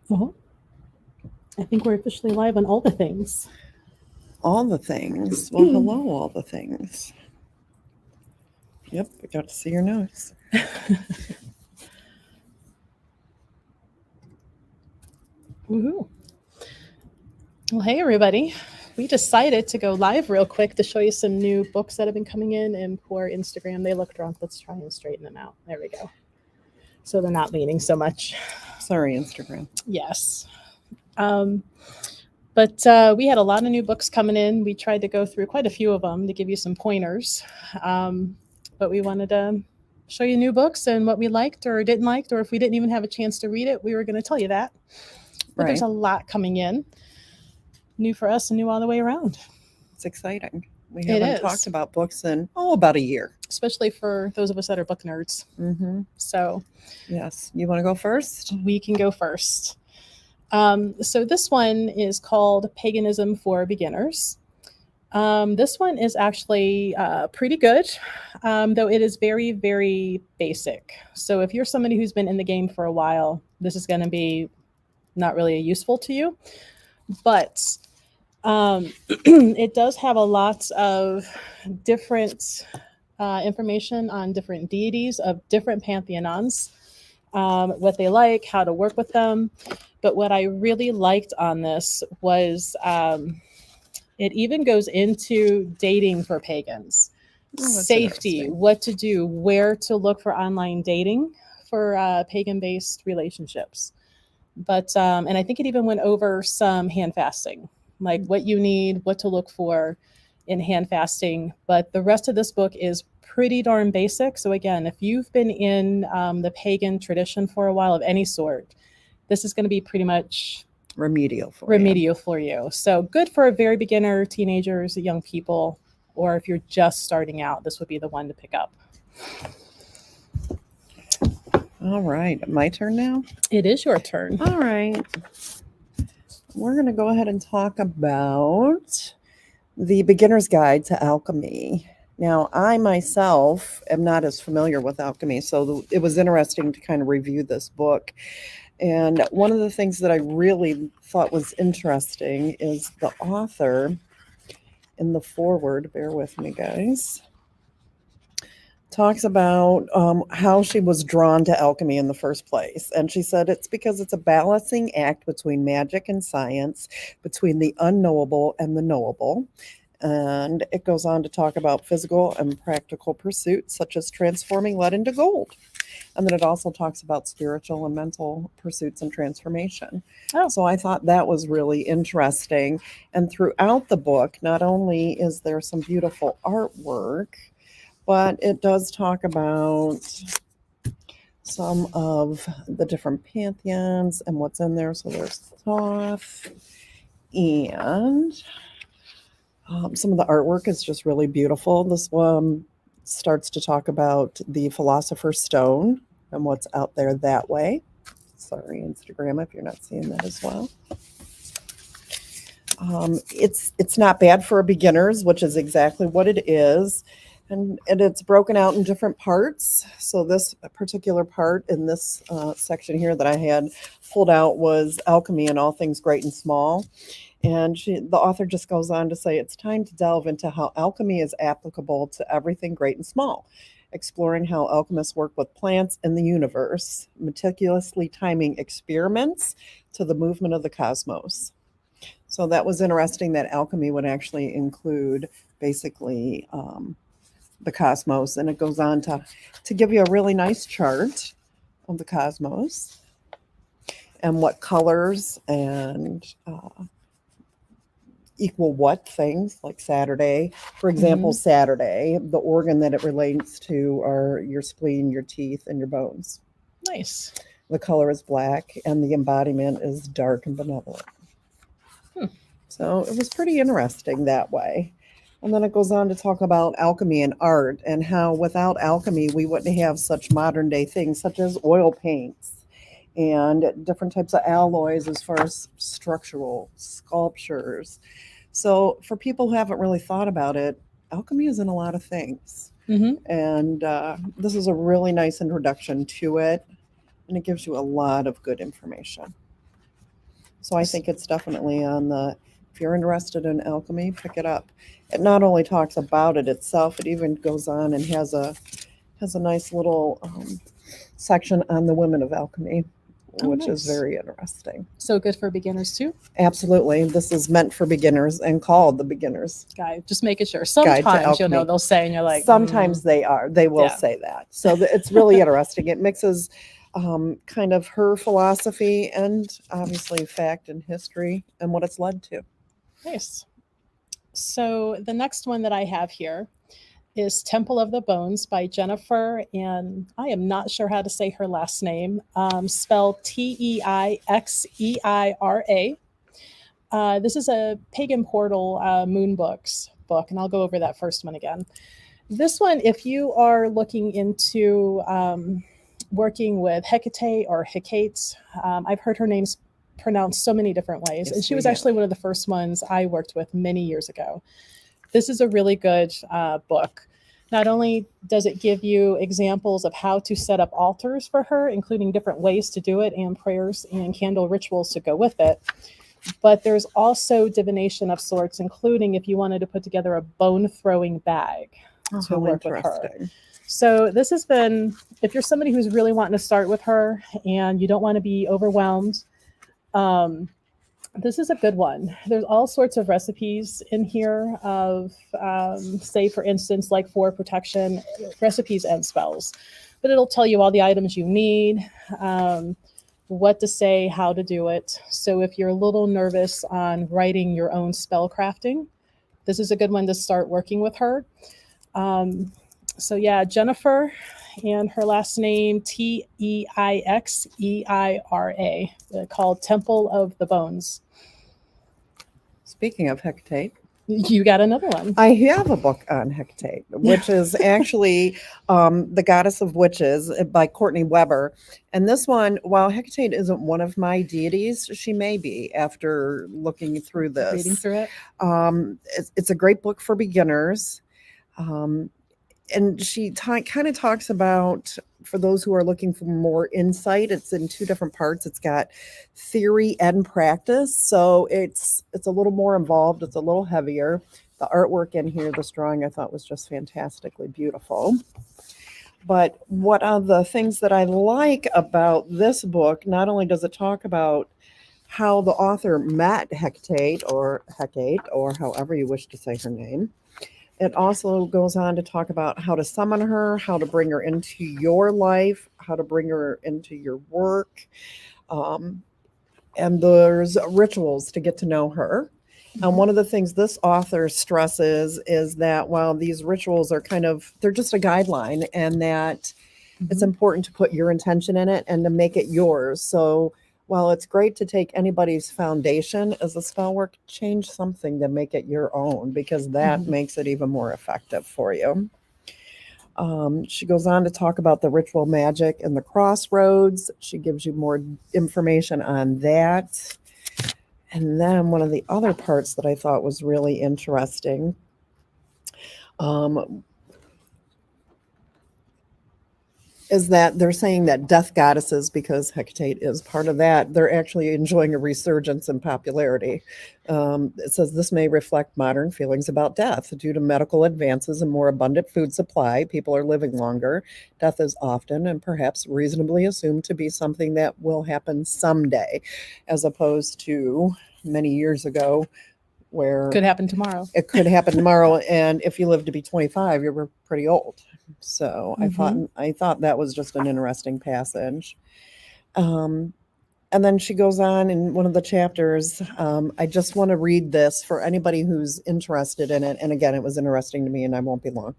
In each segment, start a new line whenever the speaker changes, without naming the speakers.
Well, I think we're officially live on all the things.
All the things. Well, hello, all the things. Yep, we got to see your nose.
Woohoo. Well, hey, everybody. We decided to go live real quick to show you some new books that have been coming in. And poor Instagram, they look drunk. Let's try and straighten them out. There we go. So they're not leaning so much.
Sorry, Instagram.
Yes. But we had a lot of new books coming in. We tried to go through quite a few of them to give you some pointers. But we wanted to show you new books and what we liked or didn't like, or if we didn't even have a chance to read it, we were going to tell you that. But there's a lot coming in. New for us and new all the way around.
It's exciting. We haven't talked about books in, about a year.
Especially for those of us that are book nerds.
Mm-hmm.
So,
yes. You want to go first?
We can go first. So this one is called Paganism for Beginners. This one is actually pretty good, though it is very, very basic. So if you're somebody who's been in the game for a while, this is going to be not really useful to you. But it does have a lot of different information on different deities of different pantheons, what they like, how to work with them. But what I really liked on this was it even goes into dating for pagans, safety, what to do, where to look for online dating for pagan-based relationships. But and I think it even went over some hand fasting, like what you need, what to look for in hand fasting. But the rest of this book is pretty darn basic. So again, if you've been in the pagan tradition for a while of any sort, this is going to be pretty much
remedial
for you. So good for a very beginner, teenagers, young people, or if you're just starting out, this would be the one to pick up.
All right. My turn now?
It is your turn.
All right. We're going to go ahead and talk about the Beginner's Guide to Alchemy. Now, I myself am not as familiar with alchemy, so it was interesting to kind of review this book. And one of the things that I really thought was interesting is the author in the foreword, bear with me, guys, talks about how she was drawn to alchemy in the first place. And she said it's because it's a balancing act between magic and science, between the unknowable and the knowable. And it goes on to talk about physical and practical pursuits, such as transforming lead into gold. And then it also talks about spiritual and mental pursuits and transformation. Oh. So I thought that was really interesting. And throughout the book, not only is there some beautiful artwork, but it does talk about some of the different pantheons and what's in there. So there's Thoth, and some of the artwork is just really beautiful. This one starts to talk about the Philosopher's Stone and what's out there that way. Sorry, Instagram, if you're not seeing that as well. It's not bad for beginners, which is exactly what it is. And it's broken out in different parts. So this particular part in this section here that I had pulled out was Alchemy and All Things Great and Small. And the author just goes on to say, it's time to delve into how alchemy is applicable to everything great and small, exploring how alchemists work with plants in the universe, meticulously timing experiments to the movement of the cosmos. So that was interesting that alchemy would actually include basically the cosmos, and it goes on to give you a really nice chart of the cosmos and what colors and equal what things, like Saturday. For example, Saturday, the organ that it relates to are your spleen, your teeth, and your bones.
Nice.
The color is black, and the embodiment is dark and benevolent. So it was pretty interesting that way. And then it goes on to talk about alchemy and art and how without alchemy, we wouldn't have such modern day things such as oil paints and different types of alloys as far as structural sculptures. So for people who haven't really thought about it, alchemy is in a lot of things. And this is a really nice introduction to it. And it gives you a lot of good information. So I think it's definitely on the, if you're interested in alchemy, pick it up. It not only talks about it itself, it even goes on and has a nice little section on the women of alchemy, which is
nice.
very interesting.
So good for beginners too.
Absolutely. This is meant for beginners and called the Beginner's
Guide, just making sure.
Guide to
Sometimes you'll know
Alchemy.
they'll say, and you're like,
Sometimes they will
Yeah.
say that. So it's really interesting. It mixes kind of her philosophy and obviously fact and history and what it's led to.
Nice. So the next one that I have here is Temple of the Bones by Jennifer, and I am not sure how to say her last name, spelled Teixeira. This is a Pagan Portal Moon Books book, and I'll go over that first one again. This one, if you are looking into working with Hecate or Hecate, I've heard her name's pronounced so many different ways, and she was actually one of the first ones I worked with many years ago. This is a really good book. Not only does it give you examples of how to set up altars for her, including different ways to do it and prayers and candle rituals to go with it, but there's also divination of sorts, including if you wanted to put together a bone throwing bag to work with her. So this has been, if you're somebody who's really wanting to start with her and you don't want to be overwhelmed, this is a good one. There's all sorts of recipes in here of, say, for instance, like for protection, recipes and spells. But it'll tell you all the items you need, what to say, how to do it. So if you're a little nervous on writing your own spell crafting, this is a good one to start working with her. So yeah, Jennifer, and her last name, Teixeira, called Temple of the Bones.
Speaking of Hecate,
you got another one.
I have a book on Hecate, which is actually The Goddess of Witches by Courtney Weber. And this one, while Hecate isn't one of my deities, she may be after looking through this.
Reading through it.
It's a great book for beginners. And she kind of talks about, for those who are looking for more insight, it's in two different parts. It's got theory and practice. So it's a little more involved. It's a little heavier. The artwork in here, this drawing, I thought was just fantastically beautiful. But what are the things that I like about this book? Not only does it talk about how the author met Hecate, or however you wish to say her name, it also goes on to talk about how to summon her, how to bring her into your life, how to bring her into your work. And there's rituals to get to know her. And one of the things this author stresses is that while these rituals are they're just a guideline, and that it's important to put your intention in it and to make it yours. So while it's great to take anybody's foundation as a spell work, change something to make it your own, because that makes it even more effective for you. She goes on to talk about the ritual magic and the crossroads. She gives you more information on that. And then one of the other parts that I thought was really interesting is that they're saying that death goddesses, because Hecate is part of that, they're actually enjoying a resurgence in popularity. It says this may reflect modern feelings about death. Due to medical advances and more abundant food supply, people are living longer. Death is often and perhaps reasonably assumed to be something that will happen someday, as opposed to many years ago, where
could happen tomorrow.
It could happen tomorrow, and if you live to be 25, you're pretty old. So I thought that was just an interesting passage. And then she goes on in one of the chapters. I just want to read this for anybody who's interested in it. And again, it was interesting to me, and I won't be long.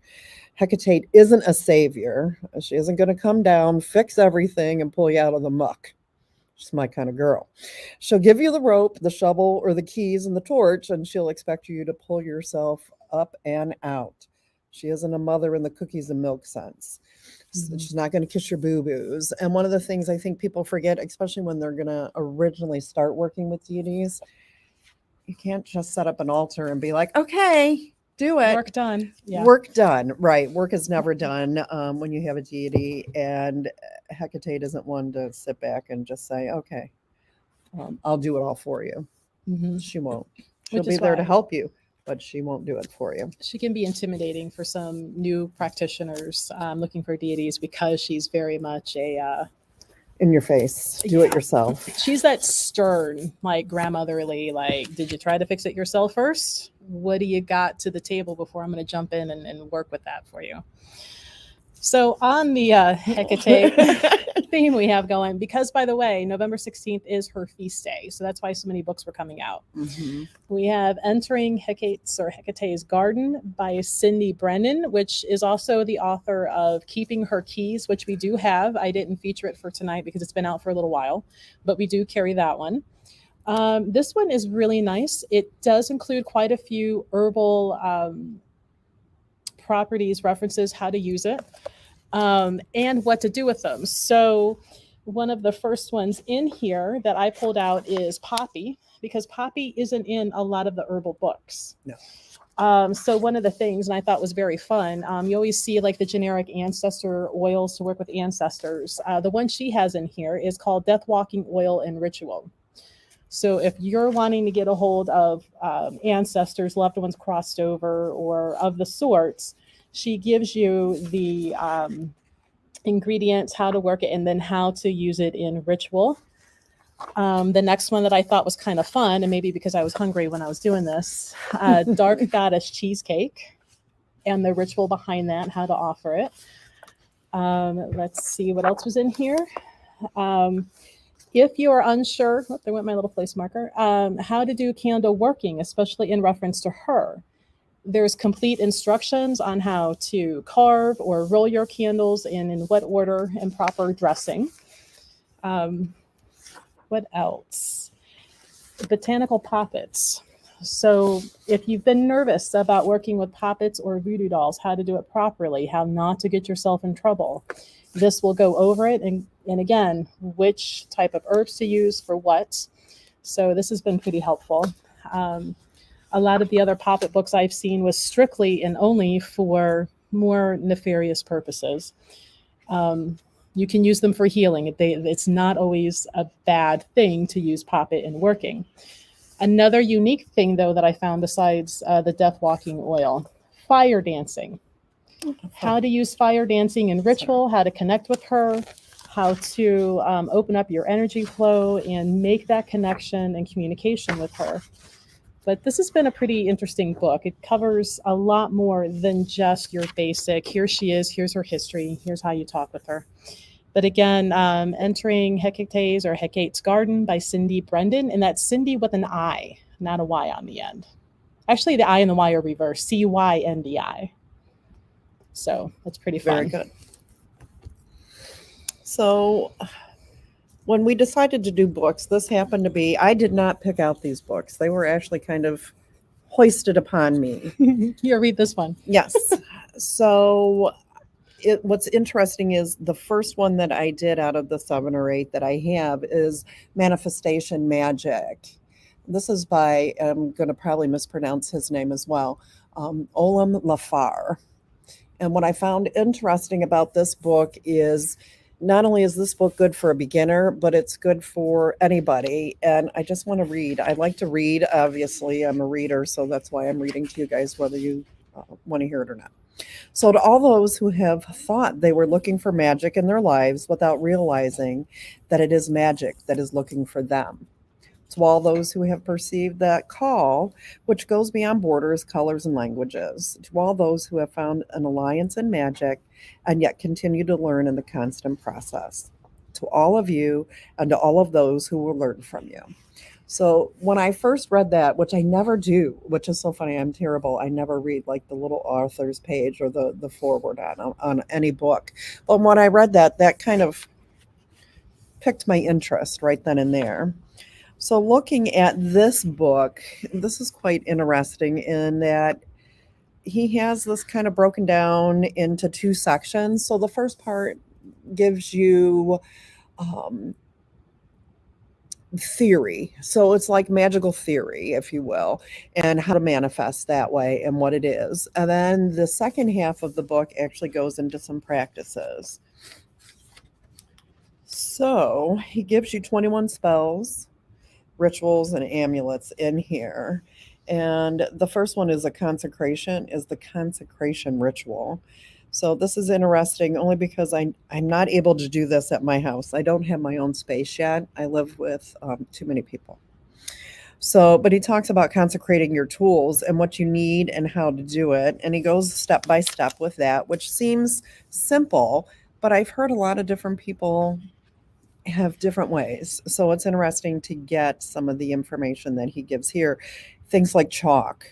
Hecate isn't a savior. She isn't going to come down, fix everything, and pull you out of the muck. She's my kind of girl. She'll give you the rope, the shovel, or the keys and the torch, and she'll expect you to pull yourself up and out. She isn't a mother in the cookies and milk sense. She's not going to kiss your boo-boos. And one of the things I think people forget, especially when they're going to originally start working with deities, you can't just set up an altar and be like, okay, do it.
Work done. Yeah.
Work done. Right. Work is never done when you have a deity, and Hecate isn't one to sit back and just say, okay, I'll do it all for you.
Mhm.
She won't. She'll
Which
be
is
there to
why
help you, but she won't do it for you.
she can be intimidating for some new practitioners looking for deities because she's very much
In your face. Do it
Yeah.
yourself.
she's that stern, like grandmotherly, like, did you try to fix it yourself first? What do you got to the table before I'm going to jump in and work with that for you? So on the Hecate theme we have going, because by the way, November 16th is her feast day. So that's why so many books were coming out.
Mhm.
We have Entering Hecate's Garden by Cindy Brennan, which is also the author of Keeping Her Keys, which we do have. I didn't feature it for tonight because it's been out for a little while, but we do carry that one. This one is really nice. It does include quite a few herbal properties, references, how to use it, and what to do with them. So one of the first ones in here that I pulled out is poppy, because poppy isn't in a lot of the herbal books.
No.
So one of the things, and I thought was very fun, you always see like the generic ancestor oils to work with ancestors. The one she has in here is called Death Walking Oil and Ritual. So if you're wanting to get a hold of ancestors, loved ones crossed over, or of the sorts, she gives you the ingredients, how to work it, and then how to use it in ritual. The next one that I thought was kind of fun, and maybe because I was hungry when I was doing this, Dark Goddess Cheesecake, and the ritual behind that, how to offer it. Let's see what else was in here. If you are unsure, there went my little place marker, how to do candle working, especially in reference to her. There's complete instructions on how to carve or roll your candles and in what order and proper dressing. What else? Botanical poppets. So if you've been nervous about working with poppets or voodoo dolls, how to do it properly, how not to get yourself in trouble, this will go over it. And again, which type of herbs to use for what. So this has been pretty helpful. A lot of the other poppet books I've seen was strictly and only for more nefarious purposes. You can use them for healing. It's not always a bad thing to use poppet in working. Another unique thing, though, that I found besides the death walking oil, fire dancing. How to use fire dancing in ritual, how to connect with her, how to open up your energy flow and make that connection and communication with her. But this has been a pretty interesting book. It covers a lot more than just your basic, here she is, here's her history, here's how you talk with her. But again, Entering Hecate's Garden by Cindy Brennan, and that's Cindy with an I, not a Y on the end. Actually, the I and the Y are reversed, CYNDI. So that's pretty fun.
Very good. So when we decided to do books, this happened to be, I did not pick out these books. They were actually kind of hoisted upon me.
Here, read this one.
Yes. So what's interesting is the first one that I did out of the 7 or 8 that I have is Manifestation Magic. This is by, I'm going to probably mispronounce his name as well, Olam Lafar. And what I found interesting about this book is not only is this book good for a beginner, but it's good for anybody. And I just want to read. I like to read. Obviously, I'm a reader, so that's why I'm reading to you guys, whether you want to hear it or not. So to all those who have thought they were looking for magic in their lives without realizing that it is magic that is looking for them. To all those who have perceived that call, which goes beyond borders, colors, and languages. To all those who have found an alliance in magic and yet continue to learn in the constant process. To all of you and to all of those who will learn from you. So when I first read that, which I never do, which is so funny, I'm terrible. I never read like the little author's page or the foreword on any book. But when I read that, that kind of piqued my interest right then and there. So looking at this book, this is quite interesting in that he has this kind of broken down into 2 sections. So the first part gives you theory. So it's like magical theory, if you will, and how to manifest that way and what it is. And then the second half of the book actually goes into some practices. So he gives you 21 spells. rituals and amulets in here. And the first one is the Consecration Ritual. So this is interesting only because I'm not able to do this at my house. I don't have my own space yet. I live with too many people. So, but he talks about consecrating your tools and what you need and how to do it. And he goes step by step with that, which seems simple, but I've heard a lot of different people have different ways. So it's interesting to get some of the information that he gives here. Things like chalk,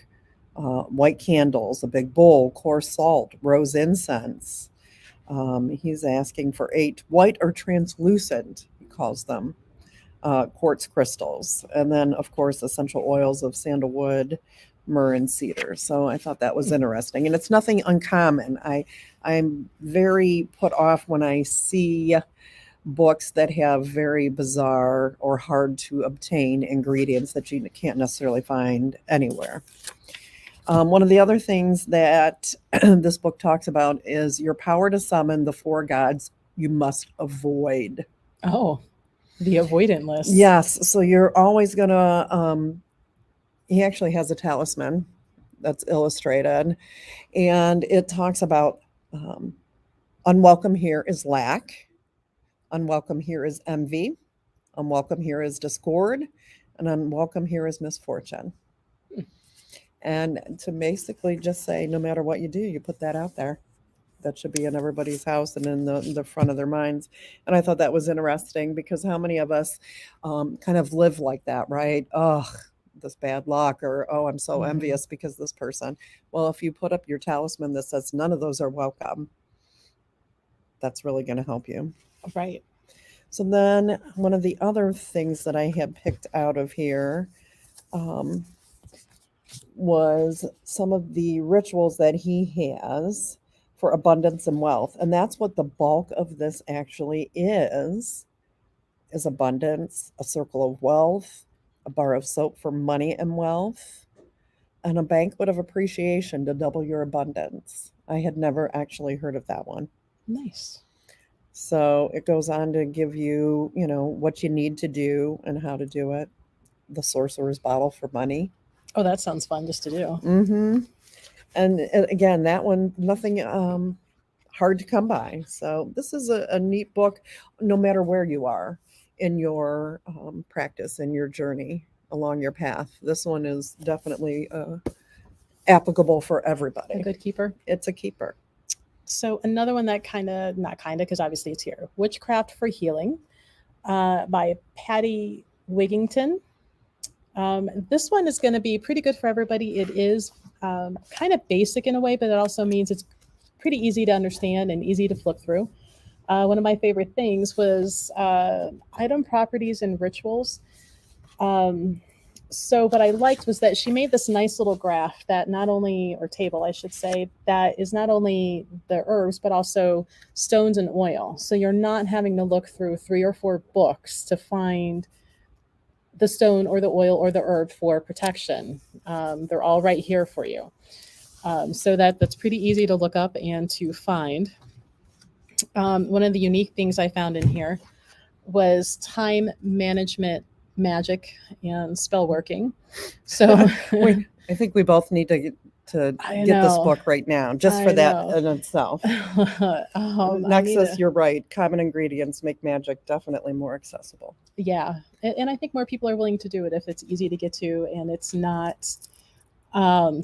white candles, a big bowl, coarse salt, rose incense. He's asking for 8 white or translucent, he calls them, quartz crystals. And then, of course, essential oils of sandalwood, myrrh, and cedar. So I thought that was interesting. And it's nothing uncommon. I'm very put off when I see books that have very bizarre or hard to obtain ingredients that you can't necessarily find anywhere. One of the other things that this book talks about is your power to summon the 4 gods you must avoid.
Oh, the avoidant list.
Yes. So you're always going to, he actually has a talisman that's illustrated, and it talks about unwelcome here is lack. Unwelcome here is envy. Unwelcome here is discord. And unwelcome here is misfortune. And to basically just say, no matter what you do, you put that out there. That should be in everybody's house and in the front of their minds. And I thought that was interesting because how many of us kind of live like that, right? Oh, this bad luck, or oh, I'm so envious because this person. Well, if you put up your talisman that says none of those are welcome, that's really going to help you.
Right.
So then one of the other things that I had picked out of here was some of the rituals that he has for abundance and wealth. And that's what the bulk of this actually is abundance, a circle of wealth, a bar of soap for money and wealth, and a banquet of appreciation to double your abundance. I had never actually heard of that one.
Nice.
So it goes on to give you, what you need to do and how to do it. The sorcerer's bottle for money.
Oh, that sounds fun just to do.
Mm-hmm. And again, that one, nothing hard to come by. So this is a neat book, no matter where you are in your practice and your journey along your path. This one is definitely applicable for everybody.
A good keeper.
It's a keeper.
So another one that because obviously it's here, Witchcraft for Healing by Patty Wiggington. This one is going to be pretty good for everybody. It is kind of basic in a way, but it also means it's pretty easy to understand and easy to flip through. One of my favorite things was item properties and rituals. So what I liked was that she made this nice little graph that or table, I should say, that is not only the herbs, but also stones and oil. So you're not having to look through 3 or 4 books to find the stone or the oil or the herb for protection. They're all right here for you. So that's pretty easy to look up and to find. One of the unique things I found in here was time management, magic, and spell working. So
I think we both need to get this book right now, just for that in itself. Nexus, you're right. Common ingredients make magic definitely more accessible.
Yeah. And I think more people are willing to do it if it's easy to get to and it's not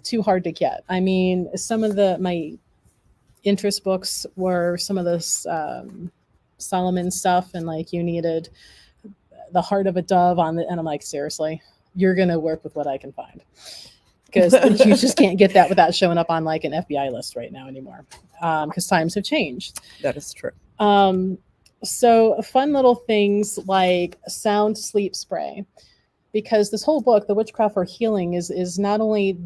too hard to get. I mean, some of my interest books were some of this Solomon stuff, and like you needed the heart of a dove and I'm like, seriously, you're going to work with what I can find. Because you just can't get that without showing up on like an FBI list right now anymore. Because times have changed.
That is true.
So fun little things like sound sleep spray. Because this whole book, The Witchcraft for Healing, is not only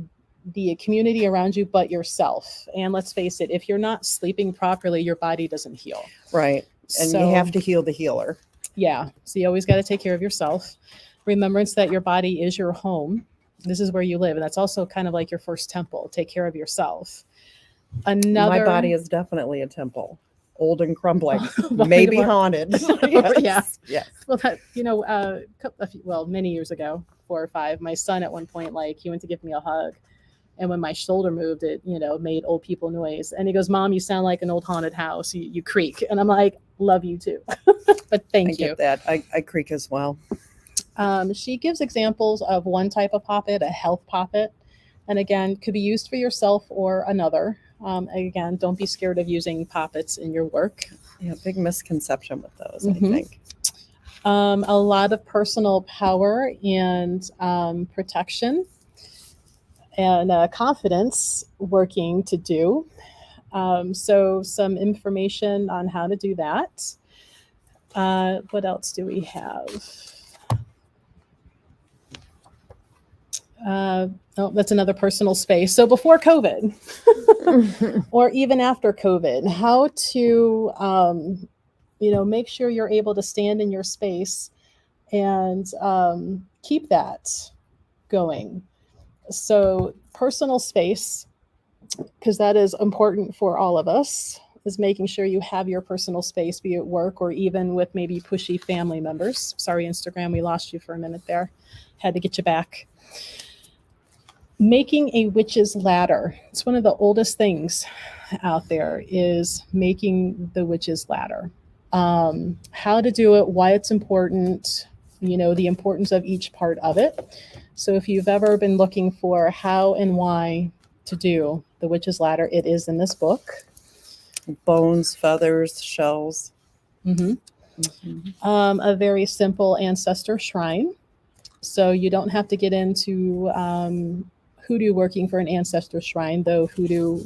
the community around you, but yourself. And let's face it, if you're not sleeping properly, your body doesn't heal.
Right. And you have to heal the healer.
Yeah. So you always got to take care of yourself. Remembrance that your body is your home. This is where you live. And that's also kind of like your first temple. Take care of yourself. My
body is definitely a temple. old and crumbling,
Falling
maybe
apart.
haunted.
Yeah.
Yes.
Well, that, many years ago, 4 or 5, my son at one point, like, he went to give me a hug, and when my shoulder moved, it, made old people noise. And he goes, "Mom, you sound like an old haunted house. You creak." And I'm like, "Love you too." But
I
thank you.
get that. I creak as well.
She gives examples of one type of poppet, a health poppet, and again, could be used for yourself or another. Again, don't be scared of using poppets in your work.
Yeah, big misconception with those, I
Mhm.
think.
A lot of personal power and protection and confidence working to do. So some information on how to do that. What else do we have? Oh, that's another personal space. So before COVID, or even after COVID, how to, make sure you're able to stand in your space and keep that going. So personal space, because that is important for all of us, is making sure you have your personal space, be it work or even with maybe pushy family members. Sorry, Instagram, we lost you for a minute there. Had to get you back. Making a witch's ladder. It's one of the oldest things out there, is making the witch's ladder. How to do it, why it's important, the importance of each part of it. So if you've ever been looking for how and why to do the witch's ladder, it is in this book.
Bones, feathers, shells.
Mm-hmm. A very simple ancestor shrine. So you don't have to get into hoodoo working for an ancestor shrine, though hoodoo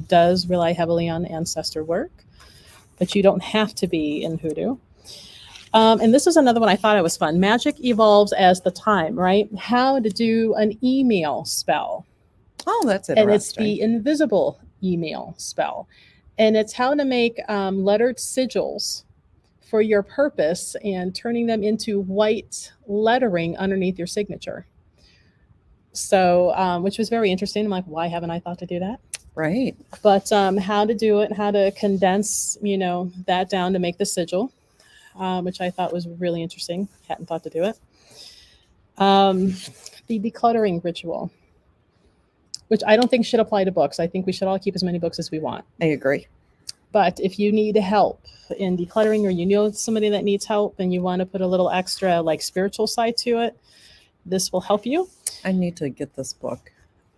does rely heavily on ancestor work, but you don't have to be in hoodoo. And this is another one I thought it was fun. Magic evolves as the time, right? How to do an email spell.
Oh, that's interesting.
And it's the invisible email spell. And it's how to make lettered sigils for your purpose and turning them into white lettering underneath your signature. So, which was very interesting. I'm like, why haven't I thought to do that?
Right.
But how to do it, how to condense, that down to make the sigil, which I thought was really interesting. Hadn't thought to do it. The decluttering ritual, which I don't think should apply to books. I think we should all keep as many books as we want.
I agree.
But if you need help in decluttering, or you know somebody that needs help and you want to put a little extra like spiritual side to it, this will help you.
I need to get this book.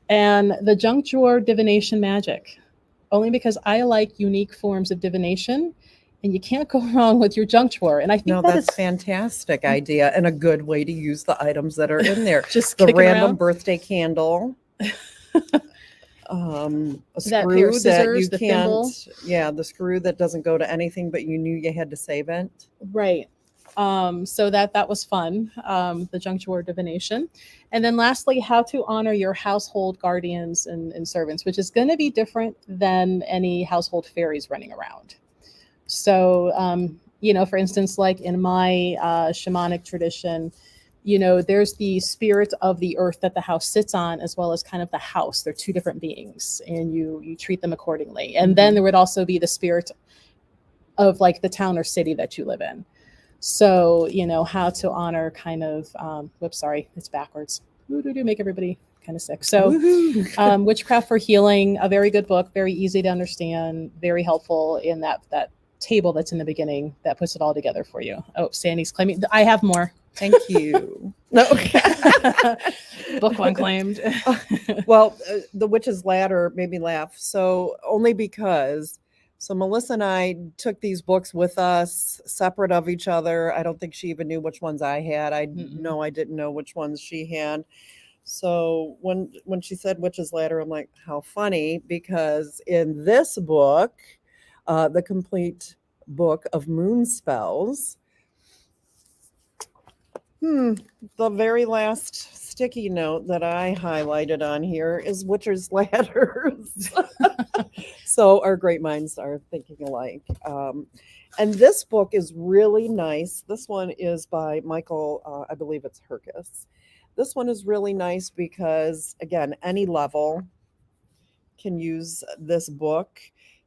And the junk drawer divination magic, only because I like unique forms of divination, and you can't go wrong with your junk drawer. And I think
that's a fantastic idea and a good way to use the items that are in there.
Just
the random
around.
Birthday candle. A
that
screw
pair of scissors,
that you can't, the screw that doesn't go to anything, but you knew you had to save it.
Right. So that was fun. The junk drawer divination. And then lastly, how to honor your household guardians and servants, which is going to be different than any household fairies running around. So, for instance, like in my shamanic tradition, there's the spirit of the earth that the house sits on, as well as kind of the house. They're two different beings, and you treat them accordingly. And then there would also be the spirit of like the town or city that you live in. So, how to honor kind of, it's backwards. Make everybody kind of sick. So Witchcraft for Healing, a very good book, very easy to understand, very helpful in that table that's in the beginning that puts it all together for you. Oh, Sandy's claiming. I have more.
Thank you. No.
Book one claimed.
Well, the Witch's Ladder made me laugh. So only because, Melissa and I took these books with us separate of each other. I don't think she even knew which ones I had. I know I didn't know which ones she had. So when she said Witch's Ladder, I'm like, how funny, because in this book, the complete book of moon spells, the very last sticky note that I highlighted on here is Witch's Ladders. So our great minds are thinking alike. And this book is really nice. This one is by Michael, I believe it's Herkus. This one is really nice because, again, any level can use this book.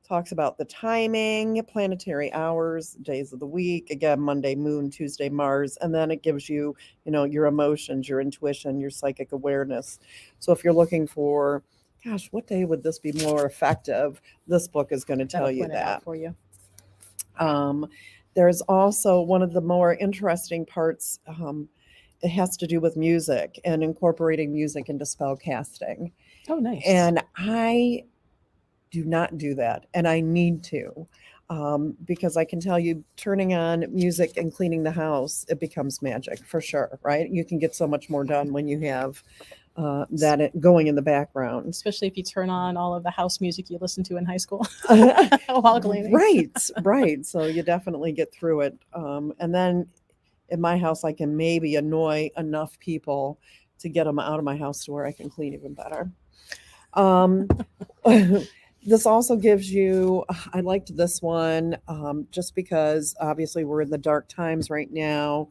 Talks about the timing, planetary hours, days of the week. Again, Monday, Moon, Tuesday, Mars. And then it gives you, your emotions, your intuition, your psychic awareness. So if you're looking for, gosh, what day would this be more effective? This book is going to tell
That'll
you
point it out
that.
for you.
There's also one of the more interesting parts. It has to do with music and incorporating music into spell casting.
Oh, nice.
And I do not do that, and I need to, because I can tell you, turning on music and cleaning the house, it becomes magic for sure, right? You can get so much more done when you have going in the background.
Especially if you turn on all of the house music you listened to in high school while cleaning.
Right. So you definitely get through it. And then in my house, I can maybe annoy enough people to get them out of my house to where I can clean even better. This also gives you, I liked this one just because obviously we're in the dark times right now,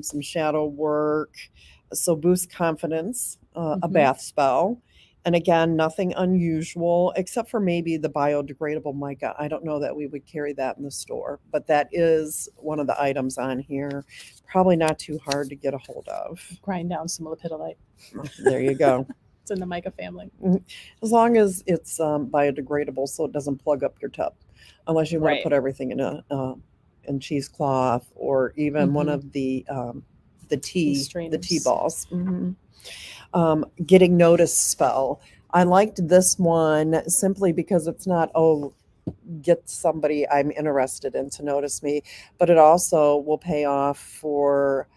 some shadow work. So boost confidence, a bath spell. And again, nothing unusual except for maybe the biodegradable mica. I don't know that we would carry that in the store, but that is one of the items on here. Probably not too hard to get a hold of.
Grind down some lepidolite.
There you go.
It's in the mica family.
As long as it's biodegradable, so it doesn't plug up your tub, unless you want to put everything in cheesecloth or even one of the tea balls. Getting noticed spell. I liked this one simply because it's not get somebody I'm interested in to notice me, but it also will pay off for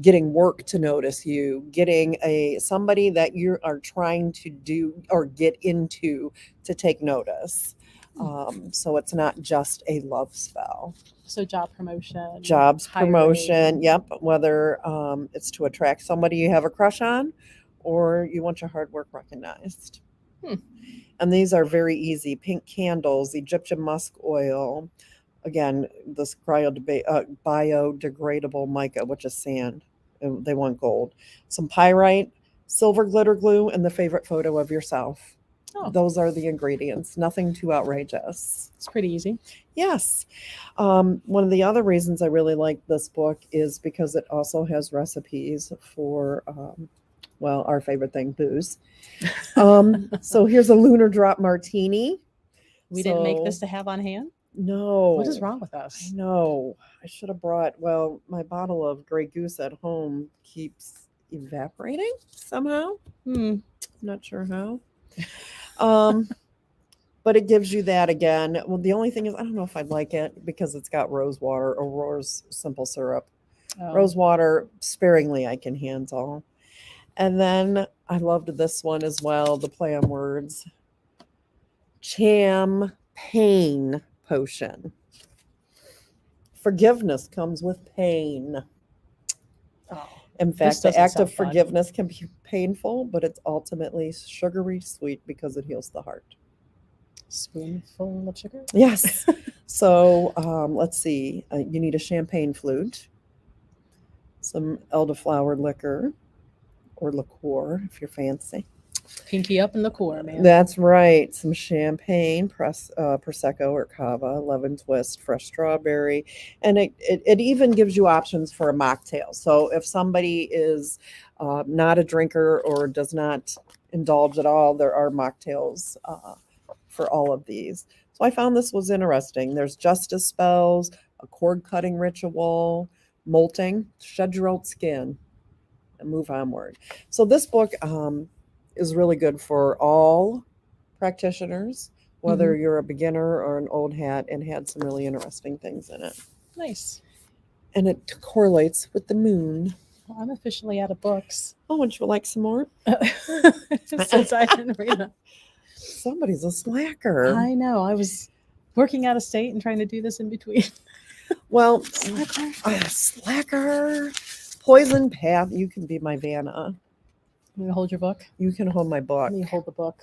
getting work to notice you, getting somebody that you are trying to do or get into to take notice. So it's not just a love spell.
So jobs promotion.
Yep. Whether it's to attract somebody you have a crush on or you want your hard work recognized. And these are very easy. Pink candles, Egyptian musk oil. Again, this biodegradable mica, which is sand. They want gold. Some pyrite, silver glitter glue, and the favorite photo of yourself. Oh. Those are the ingredients. Nothing too outrageous.
It's pretty easy.
Yes. One of the other reasons I really like this book is because it also has recipes for, our favorite thing, booze. So here's a Lunar drop martini.
We didn't make this to have on hand?
No.
What is wrong with us?
I know. I should have brought, my bottle of Grey Goose at home keeps evaporating somehow. Not sure how. But it gives you that again. Well, the only thing is, I don't know if I'd like it because it's got rose water or rose simple syrup. Rose water, sparingly I can handle. And then I loved this one as well, the play on words. Champagne potion. Forgiveness comes with pain. In fact, the act of forgiveness can be painful, but it's ultimately sugary sweet because it heals the heart.
Spoonful of sugar?
Yes. So let's see. You need a champagne flute, some elderflower liquor or liqueur if you're fancy.
Pinky up in the core, man.
That's right. Some champagne, Prosecco or Cava, lemon twist, fresh strawberry. And it even gives you options for a mocktail. So if somebody is not a drinker or does not indulge at all, there are mocktails for all of these. So I found this was interesting. There's justice spells, a cord cutting ritual, molting, shed your old skin, and move onward. So this book is really good for all practitioners, whether you're a beginner or an old hat, and had some really interesting things in it.
Nice.
And it correlates with the moon.
Well, I'm officially out of books.
Oh, would you like some more?
Since I didn't read them.
Somebody's a slacker.
I know. I was working out of state and trying to do this in between.
Well, slacker. Poison Path. You can be my Vanna.
You can hold your book?
You can hold my book.
Let me hold the book.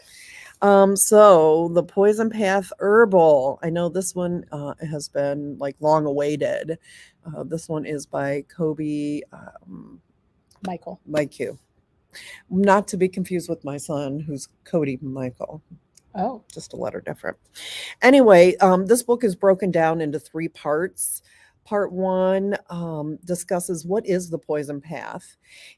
So the Poison Path Herbal. I know this one has been long awaited. This one is by Kobe
Michael.
Not to be confused with my son, who's Cody Michael.
Oh,
just a letter different. Anyway, this book is broken down into 3 parts. Part 1 discusses what is the poison path.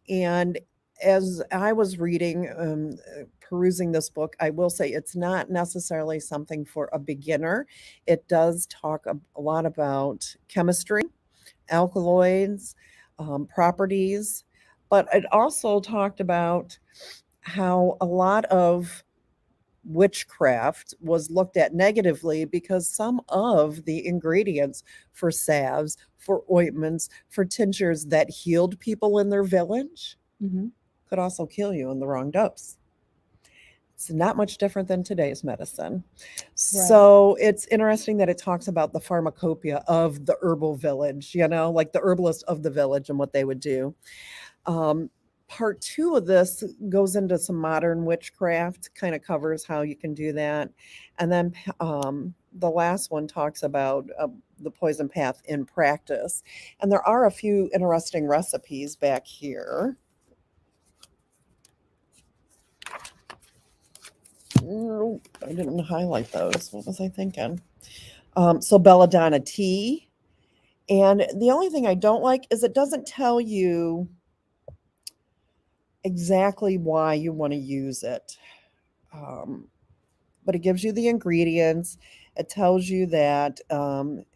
And as I was reading, perusing this book, I will say it's not necessarily something for a beginner. It does talk a lot about chemistry, alkaloids, properties, but it also talked about how a lot of witchcraft was looked at negatively because some of the ingredients for salves, for ointments, for tinctures that healed people in their village could also kill you in the wrong dose. It's not much different than today's medicine. So it's interesting that it talks about the pharmacopoeia of the herbal village, like the herbalist of the village and what they would do. Part 2 of this goes into some modern witchcraft, kind of covers how you can do that. And then the last one talks about the poison path in practice. And there are a few interesting recipes back here. Oh, I didn't highlight those. What was I thinking? So Belladonna Tea. And the only thing I don't like is it doesn't tell you exactly why you want to use it. But it gives you the ingredients. It tells you that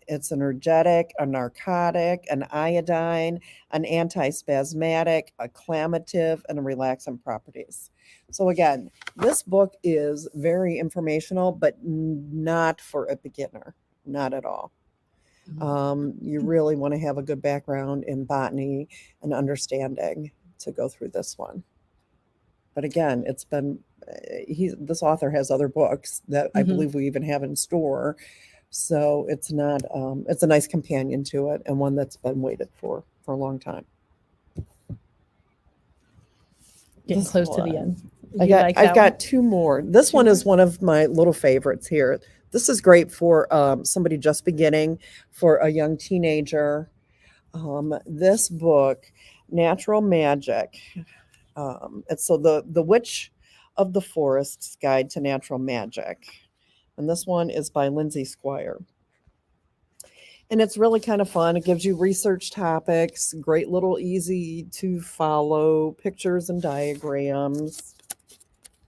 it's an energetic, a narcotic, an iodine, an antispasmodic, a clamative, and a relaxant properties. So again, this book is very informational, but not for a beginner, not at all. You really want to have a good background in botany and understanding to go through this one. But again, it's been this author has other books that I believe we even have in store, so it's not it's a nice companion to it and one that's been waited for a long time.
Getting close to the end.
I've got 2 more. This one is one of my little favorites here. This is great for somebody just beginning, for a young teenager. This book, Natural Magic. It's so the Witch of the Forest's Guide to Natural Magic. And this one is by Lindsay Squire. And it's really kind of fun. It gives you research topics, great little easy to follow pictures and diagrams.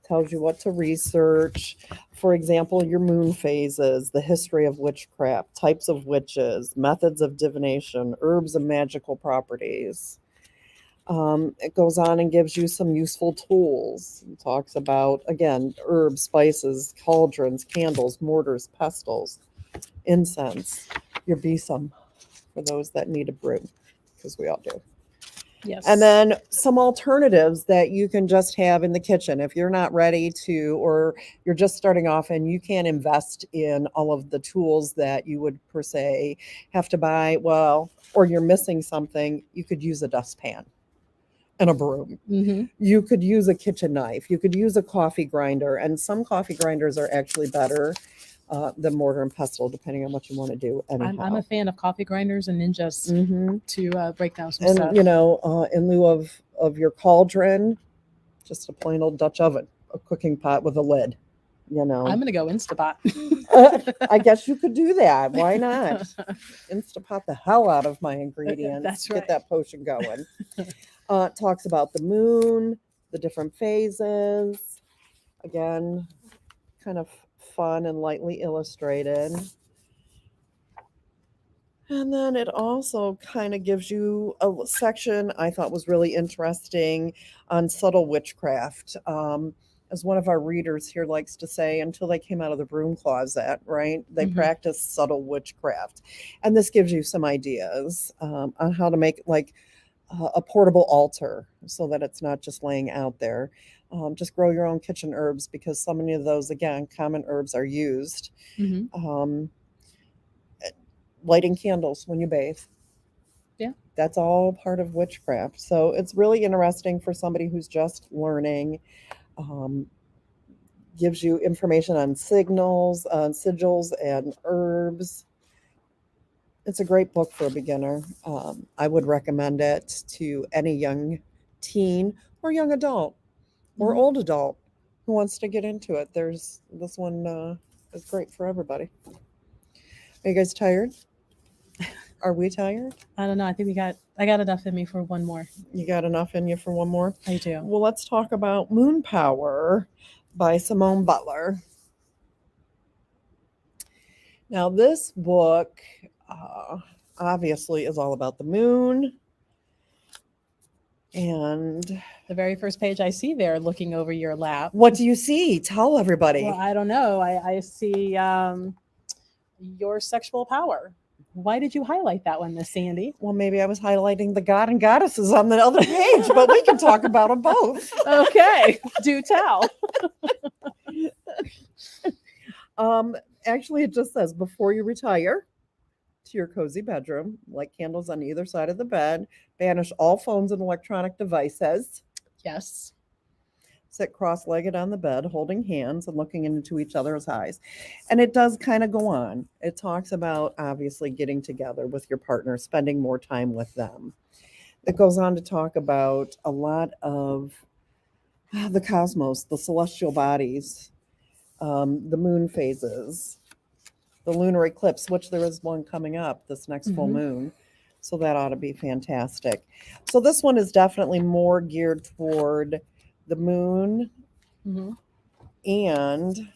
Tells you what to research. For example, your moon phases, the history of witchcraft, types of witches, methods of divination, herbs and magical properties. It goes on and gives you some useful tools. It talks about, again, herbs, spices, cauldrons, candles, mortars, pestles, incense, your besom for those that need a brew, because we all do.
Yes.
And then some alternatives that you can just have in the kitchen if you're not ready to, or you're just starting off and you can't invest in all of the tools that you would per se have to buy. Well, or you're missing something, you could use a dustpan and a broom. You could use a kitchen knife. You could use a coffee grinder. And some coffee grinders are actually better than mortar and pestle, depending on what you want to do.
I'm a fan of coffee grinders and ninjas to break down some
and
stuff.
In lieu of your cauldron, just a plain old Dutch oven, a cooking pot with a lid. I'm
gonna go Instapot.
I guess you could do that. Why not? Instapot the hell out of my ingredients.
That's right.
Get that potion going. Talks about the moon, the different phases. Again, kind of fun and lightly illustrated. And then it also kind of gives you a section I thought was really interesting on subtle witchcraft. As one of our readers here likes to say, until they came out of the broom closet, right? They practiced subtle witchcraft. And this gives you some ideas on how to make like a portable altar so that it's not just laying out there. Just grow your own kitchen herbs, because so many of those, again, common herbs are used. Lighting candles when you bathe.
Yeah.
That's all part of witchcraft. So it's really interesting for somebody who's just learning. Gives you information on signals, on sigils and herbs. It's a great book for a beginner. I would recommend it to any young teen or young adult or old adult Who wants to get into it? There's this one is great for everybody. Are you guys tired? Are we tired?
I don't know. I think I got enough in me for one more.
You got enough in you for one more?
I do.
Well, let's talk about Moon Power by Simone Butler. Now, this book obviously is all about the moon. And
The very first page I see there, looking over your lap.
what do you see? Tell everybody.
Well, I don't know. I see your sexual power. Why did you highlight that one, Miss Sandy?
Well, maybe I was highlighting the god and goddesses on the other page, but we can talk about them both.
Okay, do tell.
Actually, it just says, before you retire to your cozy bedroom, light candles on either side of the bed, banish all phones and electronic devices,
Yes.
sit cross-legged on the bed, holding hands and looking into each other's eyes. And it does kind of go on. It talks about obviously getting together with your partner, spending more time with them. It goes on to talk about a lot of the cosmos, the celestial bodies, the moon phases, the lunar eclipse, which there is one coming up this next full moon. So that ought to be fantastic. So this one is definitely more geared toward the moon and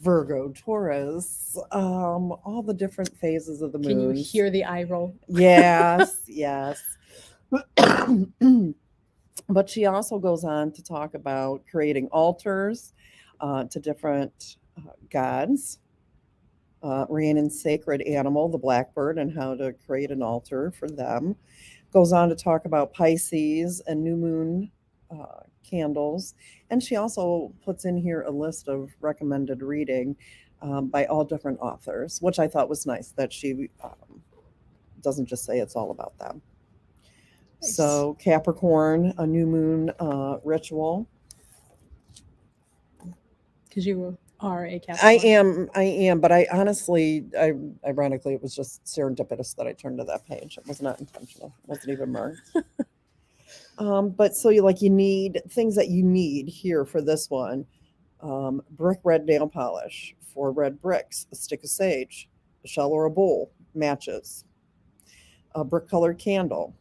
Virgo, Taurus, all the different phases of the moon.
Can you hear the eye roll?
Yes, yes. But she also goes on to talk about creating altars to different gods, Rhiannon sacred animal, the blackbird, and how to create an altar for them. Goes on to talk about Pisces and new moon candles. And she also puts in here a list of recommended reading by all different authors, which I thought was nice that she doesn't just say it's all about them.
Nice.
So Capricorn, a new moon ritual.
Because you are a Capricorn.
I am, but I honestly, ironically, it was just serendipitous that I turned to that page. It was not intentional. It wasn't even marked. But so you need things that you need here for this one. Brick red nail polish, 4 red bricks, a stick of sage, a shell or a bowl, matches, a brick colored candle.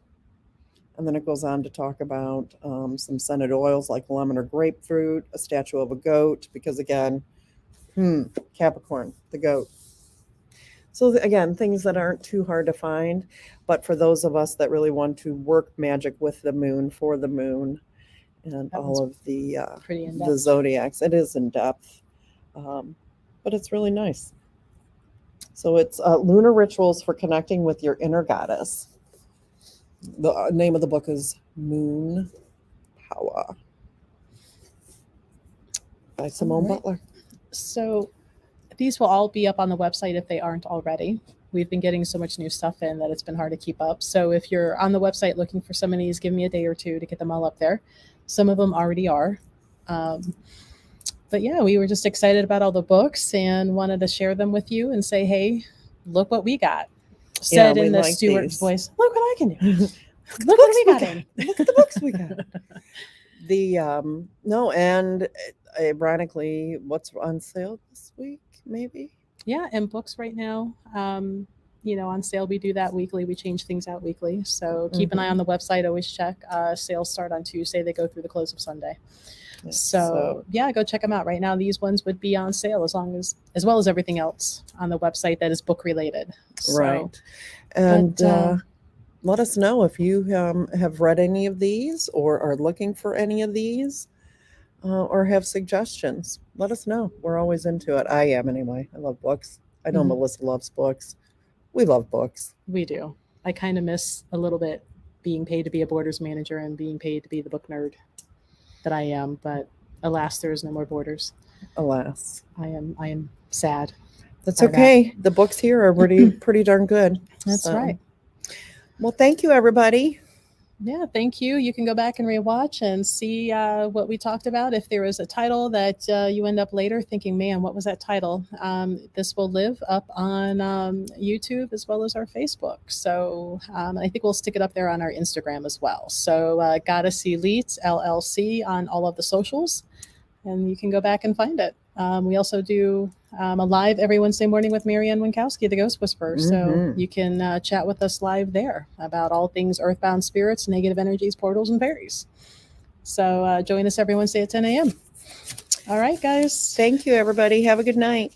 And then it goes on to talk about some scented oils like lemon or grapefruit, a statue of a goat, because again, Capricorn, the goat. So again, things that aren't too hard to find, but for those of us that really want to work magic with the moon, for the moon, and
That
all of the
pretty in-depth.
the zodiacs, it is in depth, but it's really nice. So it's Lunar Rituals for Connecting with Your Inner Goddess. The name of the book is Moon Power by Simone Butler.
So these will all be up on the website if they aren't already. We've been getting so much new stuff in that it's been hard to keep up. So if you're on the website looking for some of these, give me a day or two to get them all up there. Some of them already are. But yeah, we were just excited about all the books and wanted to share them with you and say, hey, look what we got. Said in the Stuart voice, look what I can do. Look what we got in.
Look at the books we got. And ironically, what's on sale this week, maybe?
Yeah, and books right now, on sale. We do that weekly. We change things out weekly. So keep an eye on the website. Always check. Sales start on Tuesday. They go through the close of Sunday.
Yes,
So yeah, go check them out. Right now, these ones would be on sale as well as everything else on the website that is book related. So,
right. And let us know if you have read any of these or are looking for any of these or have suggestions. Let us know. We're always into it. I am anyway. I love books. I know Melissa loves books. We love books.
We do. I kind of miss a little bit being paid to be a Borders manager and being paid to be the book nerd that I am, but alas, there is no more Borders.
Alas.
I am sad.
That's okay. The books here are pretty darn good.
That's right.
Well, thank you, everybody.
Yeah, thank you. You can go back and rewatch and see what we talked about. If there was a title that you end up later thinking, man, what was that title? This will live up on YouTube as well as our Facebook. So I think we'll stick it up there on our Instagram as well. So Goddess Elite LLC on all of the socials, and you can go back and find it. We also do a live every Wednesday morning with Marianne Winkowski, the Ghost Whisperer. So you can chat with us live there about all things earthbound spirits, negative energies, portals, and fairies. So join us every Wednesday at 10 a.m. All right, guys.
Thank you, everybody. Have a good night.